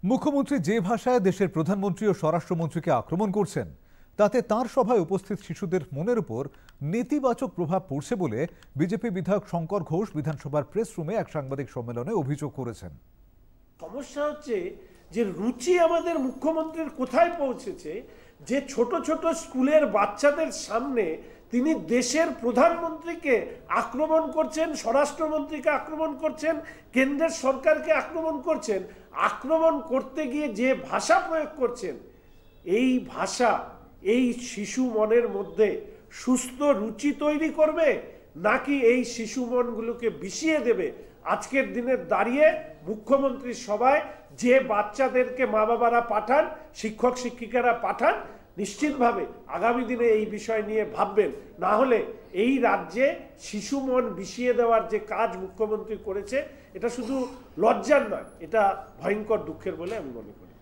মুখ্যমন্ত্রী যে ভাষায় দেশের প্রধানমন্ত্রী ও স্বরাষ্ট্রমন্ত্রীকে আক্রমণ করছেন তাতে তাঁর সভায় উপস্থিত শিশুদের মনের উপর নেতিবাচক প্রভাব পড়ছে বলে বিজেপি বিধায়ক শঙ্কর ঘোষ বিধানসভার প্রেস রুমে এক সাংবাদিক সম্মেলনে অভিযোগ করেছেন। সমস্যা হচ্ছে যে রুচি আমাদের মুখ্যমন্ত্রীর কোথায় পৌঁছেছে যে ছোট ছোট স্কুলের বাচ্চাদের সামনে তিনি দেশের প্রধানমন্ত্রীকে আক্রমণ করছেন, স্বরাষ্ট্রমন্ত্রীকে আক্রমণ করছেন, কেন্দ্রের সরকারকে আক্রমণ করছেন। আক্রমণ করতে গিয়ে যে ভাষা প্রয়োগ করছেন, এই ভাষা এই শিশু মনের মধ্যে সুস্থ রুচি তৈরি করবে নাকি এই শিশু মনগুলোকে বিষিয়ে দেবে? আজকের দিনে দাঁড়িয়ে মুখ্যমন্ত্রীর সভায় যে বাচ্চাদেরকে মা বাবারা পাঠান, শিক্ষক শিক্ষিকারা পাঠান, নিশ্চিতভাবে আগামী দিনে এই বিষয় নিয়ে ভাববেন। না হলে এই রাজ্যে শিশু মন বিষিয়ে দেওয়ার যে কাজ মুখ্যমন্ত্রী করেছে, এটা শুধু লজ্জার নয়, এটা ভয়ঙ্কর দুঃখের বলে আমি মনে করি।